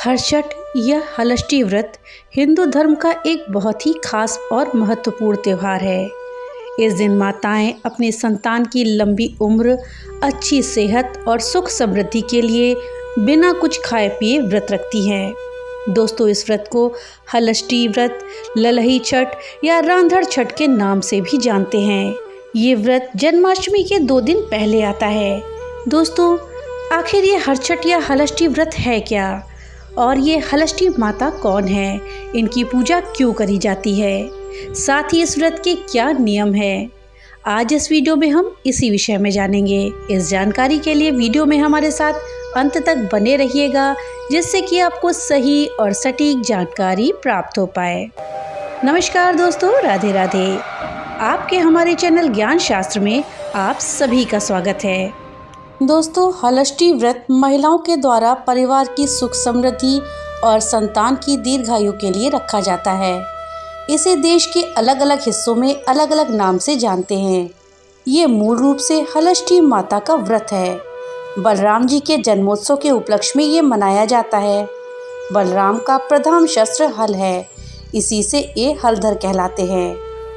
हर्षठ या हलष्टी व्रत हिंदू धर्म का एक बहुत ही खास और महत्वपूर्ण त्यौहार है। इस दिन माताएं अपने संतान की लंबी उम्र, अच्छी सेहत और सुख समृद्धि के लिए बिना कुछ खाए पिए व्रत रखती हैं। दोस्तों, इस व्रत को हलष्टी व्रत, ललही छठ या रांधड़ छठ के नाम से भी जानते हैं। ये व्रत जन्माष्टमी के 2 दिन पहले आता है। दोस्तों, आखिर ये हर्षठ या हलष्टी व्रत है क्या, और ये हलष्टी माता कौन है, इनकी पूजा क्यों करी जाती है, साथ ही इस व्रत के क्या नियम है, आज इस वीडियो में हम इसी विषय में जानेंगे। इस जानकारी के लिए वीडियो में हमारे साथ अंत तक बने रहिएगा, जिससे कि आपको सही और सटीक जानकारी प्राप्त हो पाए। नमस्कार दोस्तों, राधे राधे। आपके हमारे चैनल ज्ञान शास्त्र में आप सभी का स्वागत है। दोस्तों, हलष्टी व्रत महिलाओं के द्वारा परिवार की सुख समृद्धि और संतान की दीर्घायु के लिए रखा जाता है। इसे देश के अलग अलग हिस्सों में अलग अलग नाम से जानते हैं। ये मूल रूप से हलष्टी माता का व्रत है। बलराम जी के जन्मोत्सव के उपलक्ष्य में ये मनाया जाता है। बलराम का प्रधान शस्त्र हल है, इसी से ये हलधर कहलाते हैं।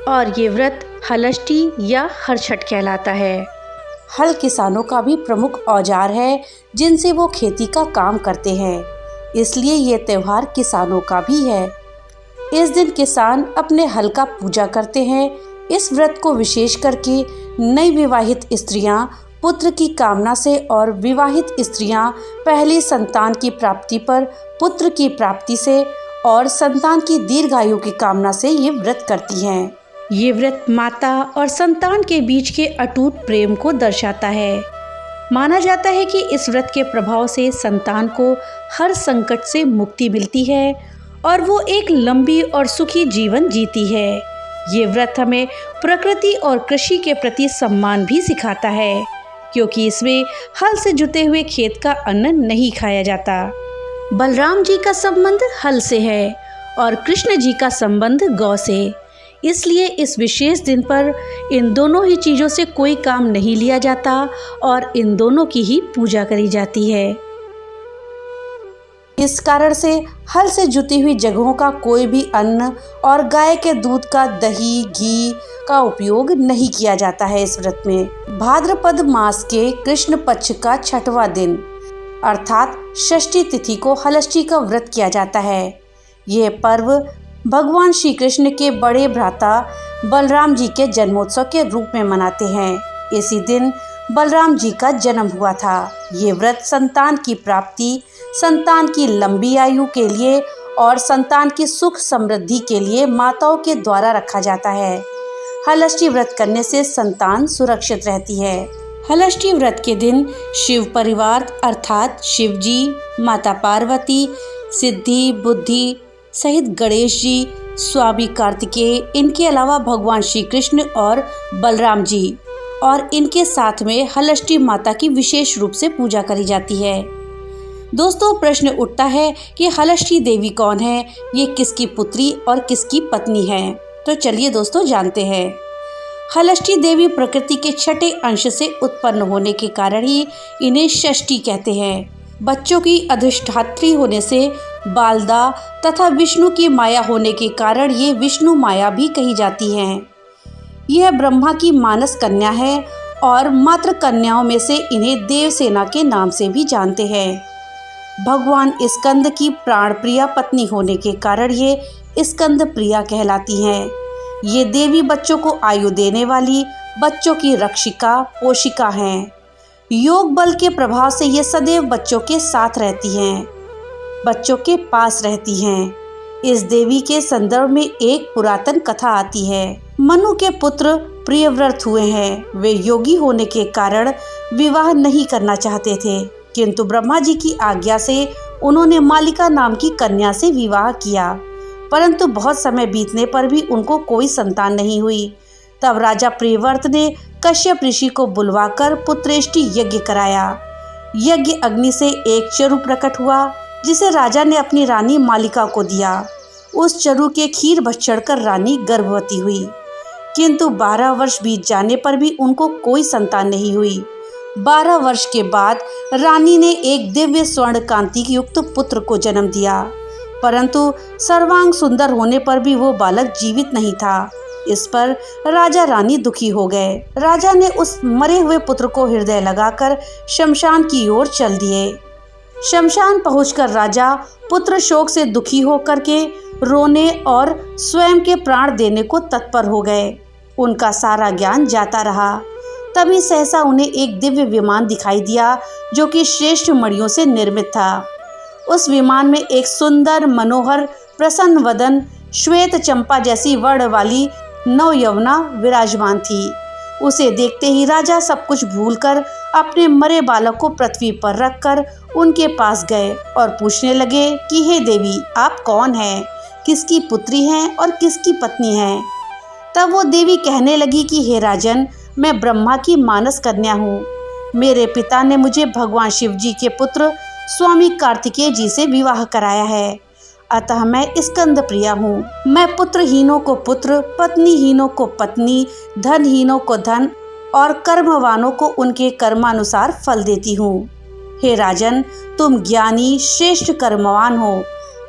और ये व्रत हलष्टी या हर्षठ कहलाता है। हल किसानों का भी प्रमुख औजार है, जिनसे वो खेती का काम करते हैं, इसलिए ये त्यौहार किसानों का भी है। इस दिन किसान अपने हल का पूजा करते हैं। इस व्रत को विशेष करके नई विवाहित स्त्रियां पुत्र की कामना से और विवाहित स्त्रियां पहली संतान की प्राप्ति पर पुत्र की प्राप्ति से और संतान की दीर्घायु की कामना से ये व्रत करती हैं। ये व्रत माता और संतान के बीच के अटूट प्रेम को दर्शाता है। माना जाता है कि इस व्रत के प्रभाव से संतान को हर संकट से मुक्ति मिलती है और वो एक लंबी और सुखी जीवन जीती है। ये व्रत हमें प्रकृति और कृषि के प्रति सम्मान भी सिखाता है, क्योंकि इसमें हल से जुते हुए खेत का अन्न नहीं खाया जाता। बलराम जी का संबंध हल से है और कृष्ण जी का संबंध गौ से, इसलिए इस विशेष दिन पर इन दोनों ही चीज़ों से कोई काम नहीं लिया जाता और इन दोनों की ही पूजा करी जाती है। इस कारण से हल से जुती हुई जगहों का कोई भी अन्न और गाय के दूध का दही, घी का उपयोग नहीं किया जाता है। इस व्रत में भाद्रपद मास के कृष्ण पक्ष का 6वां दिन अर्थात षष्ठी तिथि को हलष्टी का व्रत किया जाता है। यह पर्व भगवान श्री कृष्ण के बड़े भ्राता बलराम जी के जन्मोत्सव के रूप में मनाते हैं। इसी दिन बलराम जी का जन्म हुआ था। ये व्रत संतान की प्राप्ति, संतान की लंबी आयु के लिए और संतान की सुख समृद्धि के लिए माताओं के द्वारा रखा जाता है। हलष्टी व्रत करने से संतान सुरक्षित रहती है। हलष्टी व्रत के दिन शिव परिवार अर्थात शिव जी, माता पार्वती, सिद्धि, बुद्धि सहित गणेश जी, स्वामी कार्तिकेय, इनके अलावा भगवान श्री कृष्ण और बलराम जी और इनके साथ में हलष्टी माता की विशेष रूप से पूजा करी जाती है। दोस्तों, प्रश्न उठता है कि हलष्टी देवी कौन है, ये किसकी पुत्री और किसकी पत्नी है? तो चलिए दोस्तों जानते हैं। हलष्टी देवी प्रकृति के 6ठे अंश से उत्पन्न होने के कारण ही इन्हें षष्ठी कहते हैं। बच्चों की अधिष्ठात्री होने से बालदा तथा विष्णु की माया होने के कारण ये विष्णु माया भी कही जाती हैं। यह ब्रह्मा की मानस कन्या है और मात्र कन्याओं में से इन्हें देवसेना के नाम से भी जानते हैं। भगवान स्कंद की प्राण प्रिया पत्नी होने के कारण ये स्कंद प्रिया कहलाती हैं। ये देवी बच्चों को आयु देने वाली, बच्चों की रक्षिका, पोषिका हैं। योग बल के प्रभाव से ये सदैव बच्चों के साथ रहती हैं, बच्चों के पास रहती हैं। इस देवी के संदर्भ में एक पुरातन कथा आती है। मनु के पुत्र प्रियव्रत हुए हैं। वे योगी होने के कारण विवाह नहीं करना चाहते थे, किंतु ब्रह्मा जी की आज्ञा से उन्होंने मालिका नाम की कन्या से विवाह किया, परंतु बहुत समय बीतने पर भी उनको कोई संतान नहीं हुई। तब राजा प्रियव्रत ने कश्यप ऋषि को बुलवाकर पुत्रेष्टि यज्ञ कराया। यज्ञ अग्नि से एक चरु प्रकट हुआ, जिसे राजा ने अपनी रानी मालिका को दिया। उस चरु के खीर भक्षण रानी गर्भवती हुई, किंतु 12 वर्ष बीत जाने पर भी उनको कोई संतान नहीं हुई। 12 वर्ष के बाद रानी ने एक दिव्य स्वर्ण कांति युक्त पुत्र को जन्म दिया, परंतु सर्वांग सुंदर होने पर भी वो बालक जीवित नहीं था। इस पर राजा रानी दुखी हो गए। राजा ने उस मरे हुए पुत्र को हृदय लगाकर शमशान की ओर चल दिए। शमशान पहुंचकर राजा पुत्र शोक से दुखी होकर के रोने और स्वयं के प्राण देने को तत्पर हो गए। उनका सारा ज्ञान जाता रहा। तभी सहसा उन्हें एक दिव्य विमान दिखाई दिया जो कि श्रेष्ठ मणियों से निर्मित था। उस विमान में एक सुंदर, मनोहर, प्रसन्न वदन, श्वेत चंपा जैसी वर्ण वाली नवयौवना विराजमान थी। उसे देखते ही राजा सब कुछ भूलकर अपने मरे बालक को पृथ्वी पर रखकर उनके पास गए और पूछने लगे कि हे देवी, आप कौन हैं, किसकी पुत्री हैं और किसकी पत्नी हैं। तब वो देवी कहने लगी कि हे राजन, मैं ब्रह्मा की मानस कन्या हूँ। मेरे पिता ने मुझे भगवान शिव जी के पुत्र स्वामी कार्तिकेय जी से विवाह कराया है, अतः मैं स्कंद प्रिया हूँ। मैं पुत्रहीनों को पुत्र, पत्नीहीनों को पत्नी, धनहीनों को धन और कर्मवानों को उनके कर्मानुसार फल देती हूँ। हे राजन, तुम ज्ञानी, श्रेष्ठ कर्मवान हो,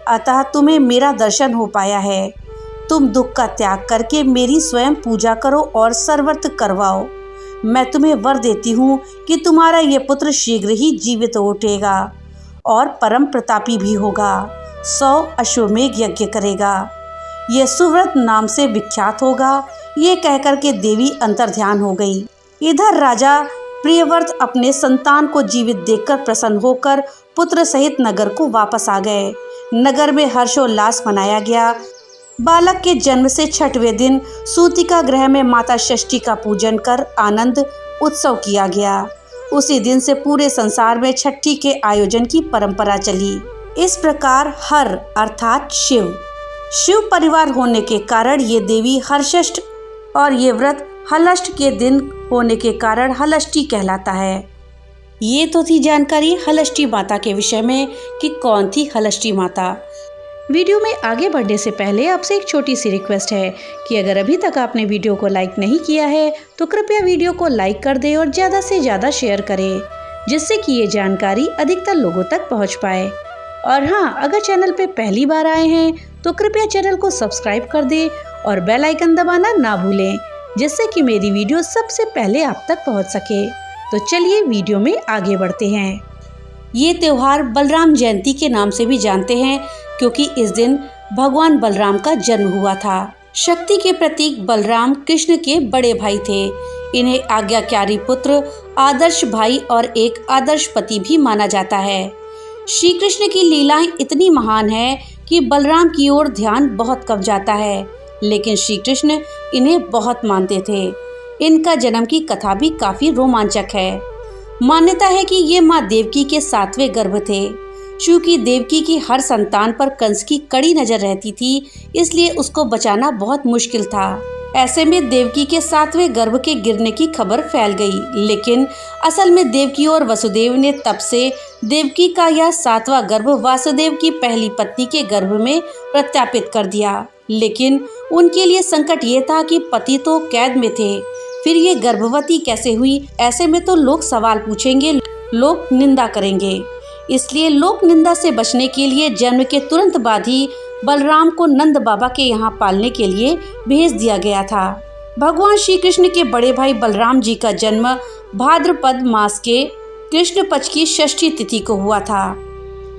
अतः तुम्हें मेरा दर्शन हो पाया है। तुम दुख का त्याग करके मेरी स्वयं पूजा करो और सर्वत्र करवाओ। मैं तुम्हें वर देती हूँ कि तुम्हारा ये पुत्र शीघ्र ही जीवित उठेगा और परम प्रतापी भी होगा। 100 अश्वमेघ यज्ञ करेगा, यह सुव्रत नाम से विख्यात होगा। ये कहकर के देवी अंतर्ध्यान हो गई। इधर राजा प्रियव्रत अपने संतान को जीवित देखकर प्रसन्न होकर पुत्र सहित नगर को वापस आ गए। नगर में हर्षोल्लास मनाया गया। बालक के जन्म से 6वें दिन सूतिका गृह में माता षष्ठी का पूजन कर आनंद उत्सव किया गया। उसी दिन से पूरे संसार में छठी के आयोजन की परंपरा चली। इस प्रकार हर अर्थात शिव परिवार होने के कारण ये देवी हर्षष्ठ और ये व्रत हलष्ठ के दिन होने के कारण हलष्ठी कहलाता है। ये तो थी जानकारी हलष्ठी माता के विषय में कि कौन थी हलष्ठी माता। वीडियो में आगे बढ़ने से पहले आपसे एक छोटी सी रिक्वेस्ट है कि अगर अभी तक आपने वीडियो को लाइक नहीं किया है तो कृपया वीडियो को लाइक कर दें और ज़्यादा से ज़्यादा शेयर करें, जिससे कि ये जानकारी अधिकतर लोगों तक पहुंच पाए। और हाँ, अगर चैनल पे पहली बार आए हैं तो कृपया चैनल को सब्सक्राइब कर दें और बेल आइकन दबाना ना भूलें, जिससे कि मेरी वीडियो सबसे पहले आप तक पहुँच सके। तो चलिए वीडियो में आगे बढ़ते हैं। ये त्यौहार बलराम जयंती के नाम से भी जानते हैं, क्योंकि इस दिन भगवान बलराम का जन्म हुआ था। शक्ति के प्रतीक बलराम कृष्ण के बड़े भाई थे। इन्हें आज्ञाकारी पुत्र, आदर्श भाई और एक आदर्श पति भी माना जाता है। श्री कृष्ण की लीलाएं इतनी महान है कि बलराम की ओर ध्यान बहुत कम जाता है, लेकिन श्री कृष्ण इन्हें बहुत मानते थे। इनका जन्म की कथा भी काफी रोमांचक है। मान्यता है कि ये माँ देवकी के 7वें गर्भ थे। चूंकि देवकी की हर संतान पर कंस की कड़ी नजर रहती थी, इसलिए उसको बचाना बहुत मुश्किल था। ऐसे में देवकी के 7वें गर्भ के गिरने की खबर फैल गई, लेकिन असल में देवकी और वसुदेव ने तब से देवकी का यह 7वां गर्भ वासुदेव की पहली पत्नी के गर्भ में प्रत्यापित कर दिया। लेकिन उनके लिए संकट ये था कि पति तो कैद में थे, फिर ये गर्भवती कैसे हुई। ऐसे में तो लोग सवाल पूछेंगे, लोग निंदा करेंगे। इसलिए लोक निंदा से बचने के लिए जन्म के तुरंत बाद ही बलराम को नंद बाबा के यहाँ पालने के लिए भेज दिया गया था। भगवान श्री कृष्ण के बड़े भाई बलराम जी का जन्म भाद्रपद मास के कृष्ण पक्ष की षष्ठी तिथि को हुआ था।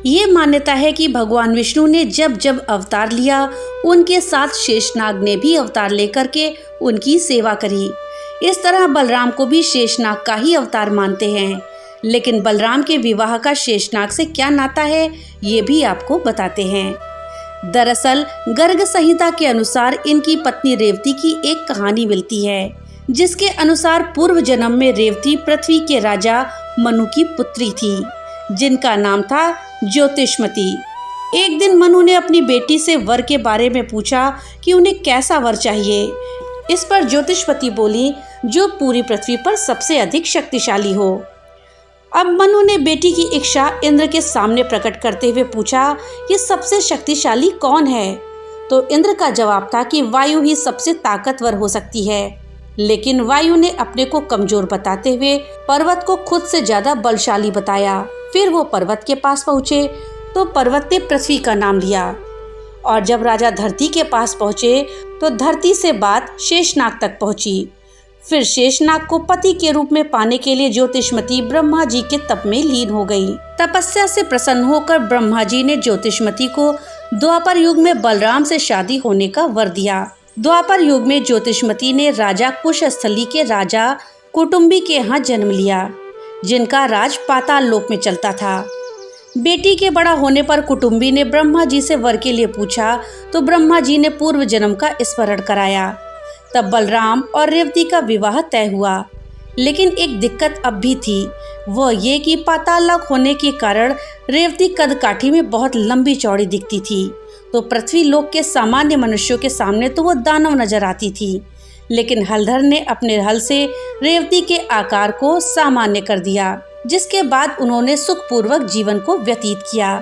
ये मान्यता है कि भगवान विष्णु ने जब जब अवतार लिया, उनके साथ शेषनाग ने भी अवतार लेकर के उनकी सेवा करी। इस तरह बलराम को भी शेषनाग का ही अवतार मानते हैं। लेकिन बलराम के विवाह का शेषनाग से क्या नाता है, ये भी आपको बताते हैं। दरअसल गर्ग संहिता के अनुसार इनकी पत्नी रेवती की एक कहानी मिलती है, जिसके अनुसार पूर्व जन्म में रेवती पृथ्वी के राजा मनु की पुत्री थी, जिनका नाम था ज्योतिष्मती। एक दिन मनु ने अपनी बेटी से वर के बारे में पूछा कि उन्हें कैसा वर चाहिए। इस पर ज्योतिष्मती बोली, जो पूरी पृथ्वी पर सबसे अधिक शक्तिशाली हो। अब मनु ने बेटी की इच्छा इंद्र के सामने प्रकट करते हुए पूछा, ये सबसे शक्तिशाली कौन है? तो इंद्र का जवाब था कि वायु ही सबसे ताकतवर हो सकती है। लेकिन वायु ने अपने को कमजोर बताते हुए पर्वत को खुद से ज्यादा बलशाली बताया। फिर वो पर्वत के पास पहुँचे तो पर्वत ने पृथ्वी का नाम लिया, और जब राजा धरती के पास पहुँचे तो धरती से बात शेषनाग तक पहुँची। फिर शेषनाग को पति के रूप में पाने के लिए ज्योतिषमती ब्रह्मा जी के तप में लीन हो गई। तपस्या से प्रसन्न होकर ब्रह्मा जी ने ज्योतिषमती को द्वापर युग में बलराम से शादी होने का वर दिया। द्वापर युग में ज्योतिषमती ने राजा कुशस्थली के राजा कुटुम्बी के यहाँ जन्म लिया, जिनका राज पाताल लोक में चलता था। बेटी के बड़ा होने पर कुटुम्बी ने ब्रह्मा जी से वर के लिए पूछा तो ब्रह्मा जी ने पूर्व जन्म का स्मरण कराया। तब बलराम और रेवती का विवाह तय हुआ। लेकिन एक दिक्कत अब भी थी, वह ये कि पाताल लोक होने के कारण रेवती कदकाठी में बहुत लंबी चौड़ी दिखती थी, तो पृथ्वी लोक के सामान्य मनुष्यों के सामने तो वो दानव नजर आती थी। लेकिन हलधर ने अपने हल से रेवती के आकार को सामान्य कर दिया, जिसके बाद उन्होंने सुखपूर्वक जीवन को व्यतीत किया।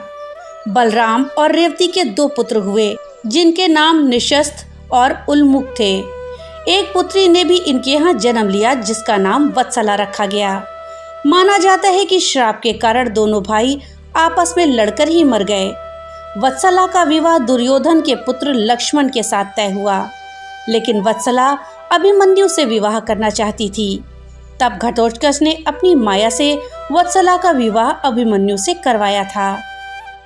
बलराम और रेवती के 2 पुत्र हुए, जिनके नाम निशस्थ और उल्मुख थे। एक पुत्री ने भी इनके यहाँ जन्म लिया, जिसका नाम वत्सला रखा गया। माना जाता है कि श्राप के कारण दोनों भाई आपस में लड़कर ही मर गए। वत्सला का विवाह दुर्योधन के पुत्र लक्ष्मण के साथ तय हुआ, लेकिन वत्सला अभिमन्यु से विवाह करना चाहती थी। तब घटोत्कच ने अपनी माया से वत्सला का विवाह अभिमन्यु से करवाया था।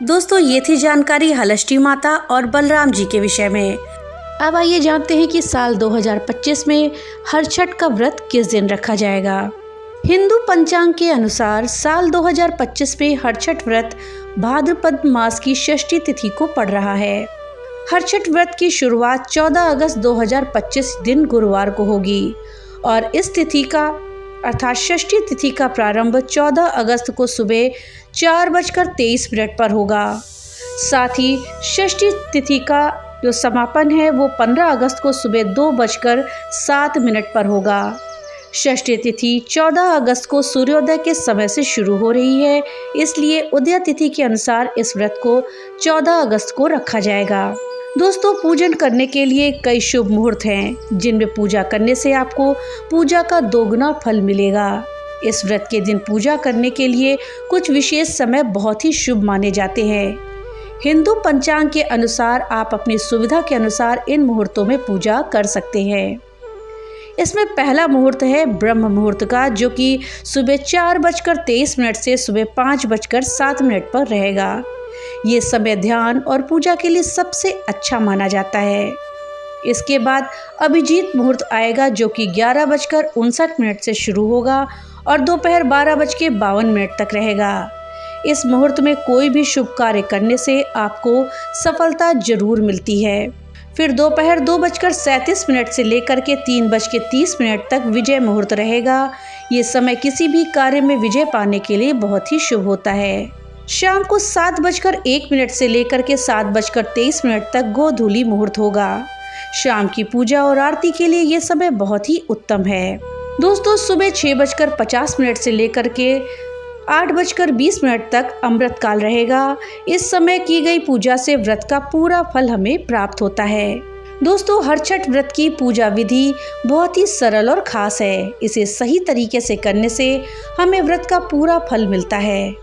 दोस्तों, ये थी जानकारी हलष्टी माता और बलराम जी के विषय में। अब आइए जानते हैं कि साल 2025 में हरछठ का व्रत किस दिन रखा जाएगा। हिंदू पंचांग के अनुसार साल 2025 में हरछठ व्रत भाद्रपद मास की षष्ठी तिथि को पड़ रहा है। हरछठ व्रत की शुरुआत 14 अगस्त 2025 दिन गुरुवार को होगी और इस तिथि का अर्थात षष्ठी तिथि का प्रारंभ 14 अगस्त को सुबह 4:23 पर होगा। साथ ही षष्ठी तिथि का जो समापन है वो 15 अगस्त को सुबह 2:07 पर होगा। षष्ठी तिथि 14 अगस्त को सूर्योदय के समय से शुरू हो रही है, इसलिए उदय तिथि के अनुसार इस व्रत को 14 अगस्त को रखा जाएगा। दोस्तों, पूजन करने के लिए कई शुभ मुहूर्त हैं, जिनमें पूजा करने से आपको पूजा का दोगुना फल मिलेगा। इस व्रत के दिन पूजा करने के लिए कुछ विशेष समय बहुत ही शुभ माने जाते हैं। हिंदू पंचांग के अनुसार आप अपनी सुविधा के अनुसार इन मुहूर्तों में पूजा कर सकते हैं। इसमें पहला मुहूर्त है ब्रह्म मुहूर्त का, जो कि सुबह 4:23 से सुबह 5:07 पर रहेगा। ये समय ध्यान और पूजा के लिए सबसे अच्छा माना जाता है। इसके बाद अभिजीत मुहूर्त आएगा, जो कि 11:59 से शुरू होगा और दोपहर 12:52 तक रहेगा। इस मुहूर्त में कोई भी शुभ कार्य करने से आपको सफलता जरूर मिलती है। फिर दोपहर 2:37 से लेकर के 3:30 तक विजय मुहूर्त रहेगा। ये समय किसी भी कार्य में विजय पाने के लिए बहुत ही शुभ होता है। शाम को 7:01 से लेकर के 7:23 तक गोधूली मुहूर्त होगा। शाम की पूजा और आरती के लिए ये समय बहुत ही उत्तम है। दोस्तों, सुबह 6:50 से लेकर के 8:20 तक अमृत काल रहेगा। इस समय की गई पूजा से व्रत का पूरा फल हमें प्राप्त होता है। दोस्तों, हरछठ व्रत की पूजा विधि बहुत ही सरल और खास है। इसे सही तरीके से करने से हमें व्रत का पूरा फल मिलता है।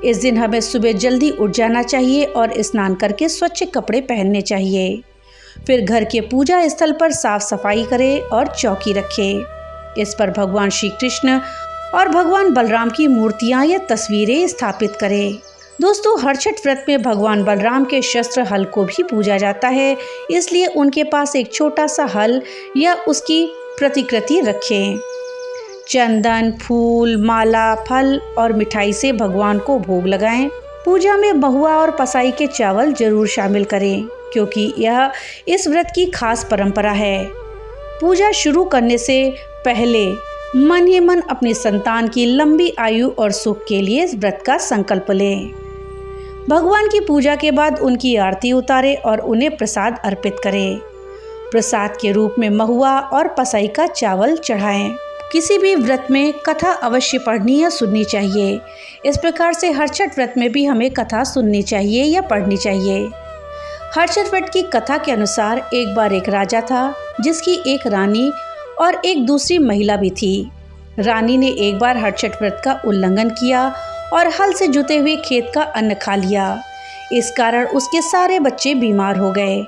इस दिन हमें सुबह जल्दी उठ जाना चाहिए और स्नान करके स्वच्छ कपड़े पहनने चाहिए। फिर घर के पूजा स्थल पर साफ सफाई करें और चौकी रखें। इस पर भगवान श्री कृष्ण और भगवान बलराम की मूर्तियां या तस्वीरें स्थापित करें। दोस्तों, हरछठ व्रत में भगवान बलराम के शस्त्र हल को भी पूजा जाता है, इसलिए उनके पास एक छोटा सा हल या उसकी प्रतिकृति रखें। चंदन, फूल, माला, फल और मिठाई से भगवान को भोग लगाएं। पूजा में महुआ और पसाई के चावल जरूर शामिल करें, क्योंकि यह इस व्रत की खास परंपरा है। पूजा शुरू करने से पहले मन ही मन अपनी संतान की लंबी आयु और सुख के लिए इस व्रत का संकल्प लें। भगवान की पूजा के बाद उनकी आरती उतारें और उन्हें प्रसाद अर्पित करें। प्रसाद के रूप में महुआ और पसाई का चावल चढ़ाएं। किसी भी व्रत में कथा अवश्य पढ़नी या सुननी चाहिए। इस प्रकार से हरछठ व्रत में भी हमें कथा सुननी चाहिए या पढ़नी चाहिए। हरछठ व्रत की कथा के अनुसार एक बार एक राजा था, जिसकी एक रानी और एक दूसरी महिला भी थी। रानी ने एक बार हटछट व्रत का उल्लंघन किया और हल से जुते हुए खेत का अन्न खा लिया। इस कारण उसके सारे बच्चे बीमार हो गए।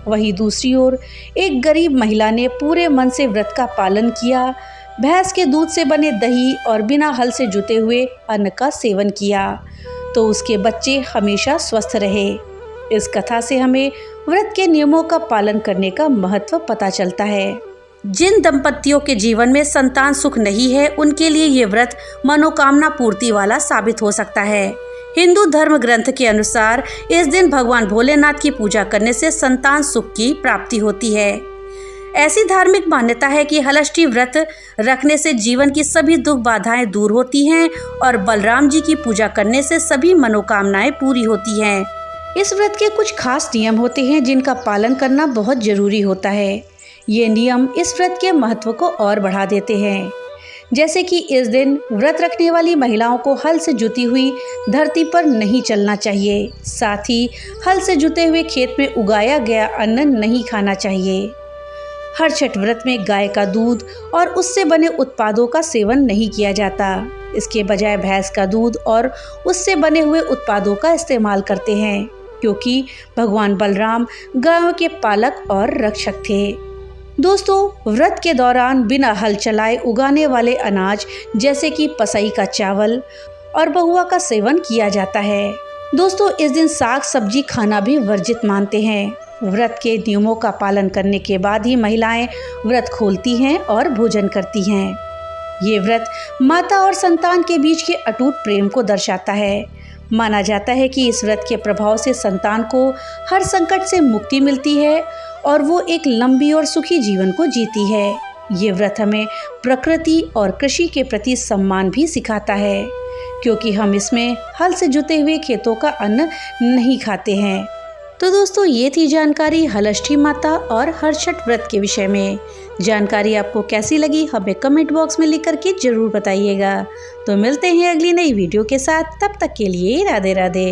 वहीं दूसरी ओर एक गरीब महिला ने पूरे मन से व्रत का पालन किया, भैंस के दूध से बने दही और बिना हल से जुते हुए अन्न का सेवन किया, तो उसके बच्चे हमेशा स्वस्थ रहे। इस कथा से हमें व्रत के नियमों का पालन करने का महत्व पता चलता है। जिन दंपतियों के जीवन में संतान सुख नहीं है, उनके लिए ये व्रत मनोकामना पूर्ति वाला साबित हो सकता है। हिंदू धर्म ग्रंथ के अनुसार इस दिन भगवान भोलेनाथ की पूजा करने से संतान सुख की प्राप्ति होती है। ऐसी धार्मिक मान्यता है कि हलष्ठी व्रत रखने से जीवन की सभी दुख बाधाएं दूर होती हैं और बलराम जी की पूजा करने से सभी मनोकामनाएं पूरी होती हैं। इस व्रत के कुछ खास नियम होते हैं जिनका पालन करना बहुत जरूरी होता है। ये नियम इस व्रत के महत्व को और बढ़ा देते हैं। जैसे कि इस दिन व्रत रखने वाली महिलाओं को हल से जुती हुई धरती पर नहीं चलना चाहिए। साथ ही हल से जुते हुए खेत में उगाया गया अन्न नहीं खाना चाहिए। हटछट व्रत में गाय का दूध और उससे बने उत्पादों का सेवन नहीं किया जाता। इसके बजाय भैंस का दूध और उससे बने हुए उत्पादों का इस्तेमाल करते हैं, क्योंकि भगवान बलराम गायों के पालक और रक्षक थे। दोस्तों, व्रत के दौरान बिना हल चलाए उगाने वाले अनाज जैसे कि पसई का चावल और बहुआ का सेवन किया जाता है। दोस्तों, इस दिन साग सब्जी खाना भी वर्जित मानते हैं। व्रत के नियमों का पालन करने के बाद ही महिलाएं व्रत खोलती हैं और भोजन करती हैं। ये व्रत माता और संतान के बीच के अटूट प्रेम को दर्शाता है। माना जाता है कि इस व्रत के प्रभाव से संतान को हर संकट से मुक्ति मिलती है और वो एक लंबी और सुखी जीवन को जीती है। ये व्रत हमें प्रकृति और कृषि के प्रति सम्मान भी सिखाता है, क्योंकि हम इसमें हल से जुते हुए खेतों का अन्न नहीं खाते हैं। तो दोस्तों, ये थी जानकारी हलष्ठी माता और हटछट व्रत के विषय में। जानकारी आपको कैसी लगी हमें कमेंट बॉक्स में लिख करके जरूर बताइएगा। तो मिलते हैं अगली नई वीडियो के साथ, तब तक के लिए राधे राधे।